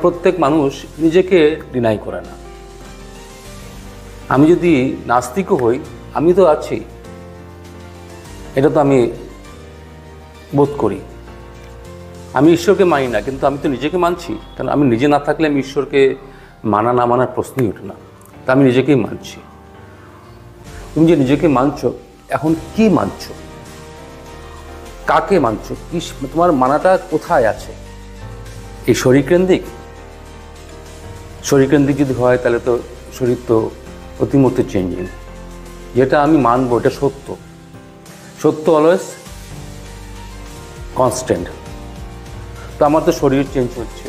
প্রত্যেক মানুষ নিজেকে ডিনাই করে না। আমি যদি নাস্তিকও হই, আমি তো আছি, এটা তো আমি বোধ করি। আমি ঈশ্বরকে মানি না, কিন্তু আমি তো নিজেকে মানছি। কারণ আমি নিজে না থাকলে আমি ঈশ্বরকে মানা না মানার প্রশ্নই ওঠে না। তা আমি নিজেকেই মানছি। তুমি যে নিজেকে মানছো, এখন কি মানছো, কাকে মানছো, কি তোমার মানাটা কোথায় আছে? এই শরীরকেন্দ্রিক যদি হয় তাহলে তো শরীর তো অতিমধ্যে চেঞ্জিং। যেটা আমি মানবো এটা সত্য, সত্য অলওয়েজ কনস্ট্যান্ট। তো আমার তো শরীর চেঞ্জ হচ্ছে,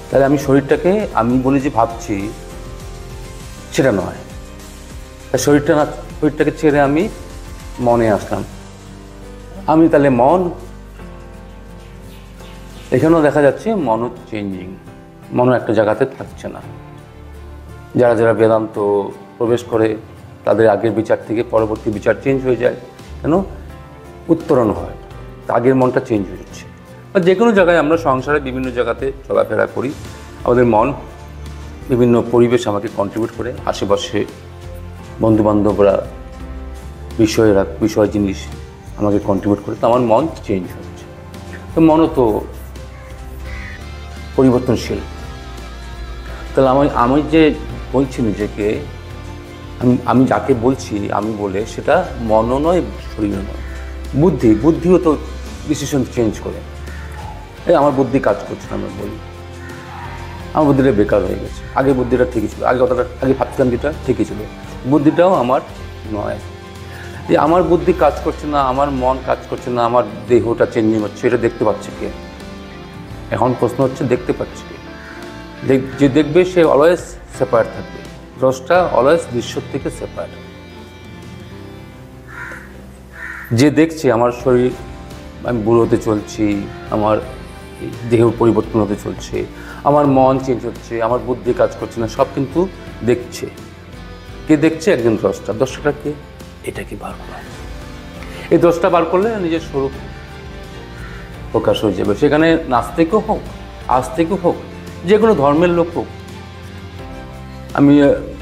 তাহলে আমি শরীরটাকে আমি বলে যে ভাবছি সেটা নয়। তাই শরীরটাকে ছেড়ে আমি মনে আসলাম। আমি তাহলে মন, এখানেও দেখা যাচ্ছে মনও চেঞ্জিং, মনও একটা জায়গাতে থাকছে না। যারা যারা বেদান্ত প্রবেশ করে তাদের আগের বিচার থেকে পরবর্তী বিচার চেঞ্জ হয়ে যায়। কেন? উত্তরণ হয়, আগের মনটা চেঞ্জ হয়ে যাচ্ছে। বা যে কোনো জায়গায় আমরা সংসারে বিভিন্ন জায়গাতে চলাফেরা করি, আমাদের মন বিভিন্ন পরিবেশ আমাকে কন্ট্রিবিউট করে। আশেপাশে বন্ধুবান্ধবরা, বিষয় জিনিস আমাকে কন্ট্রিবিউট করে, তো আমার মন চেঞ্জ হচ্ছে। তো মনও তো পরিবর্তনশীল। তাহলে আমি যে বলছি নিজেকে, আমি যাকে বলছি আমি বলে, সেটা মনও নয়, শরীরও নয়, বুদ্ধিও তো ডিসিশন চেঞ্জ করে। আমার বুদ্ধি কাজ করছে না, আমরা বলি আমার বুদ্ধিটা বেকার হয়ে গেছে। আগে বুদ্ধিটা ঠিকই ছিল, আগে ভাবছিলাম যেটা ঠিকই ছিল, বুদ্ধিটাও আমার নয়। আমার বুদ্ধি কাজ করছে না, আমার মন কাজ করছে না, আমার দেহটা চেঞ্জিং হচ্ছে, এটা দেখতে পাচ্ছে কে? এখন প্রশ্ন হচ্ছে দেখতে পাচ্ছে কে? যে দেখবে সে অলওয়েজ সেপারেট থাকবে। দ্রষ্টা অলওয়েজ দৃশ্যর থেকে সেপারেট। যে দেখছে আমার শরীর, আমি বুড়ো হতে চলছি, আমার দেহ পরিবর্তন হতে চলছে, আমার মন চেঞ্জ হচ্ছে, আমার বুদ্ধি কাজ করছে না, সব কিন্তু দেখছে। কে দেখছে? একজন দ্রষ্টা। দ্রষ্টাটা কে? এটাকে বার করা। এই দোষটা বার করলে নিজের স্বরূপ প্রকাশ হয়ে যাবে। সেখানে নাস্তিকও হোক, আস্তিকও হোক, যে কোনো ধর্মের লোক হোক, আমি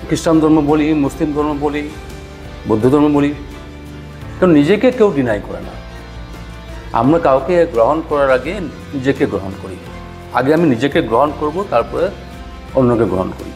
খ্রিস্টান ধর্ম বলি, মুসলিম ধর্ম বলি, বৌদ্ধ ধর্ম বলি, কারণ নিজেকে কেউ ডিনাই করে না। আমরা কাউকে গ্রহণ করার আগে নিজেকে গ্রহণ করি। আগে আমি নিজেকে গ্রহণ করব, তারপরে অন্যকে গ্রহণ করি।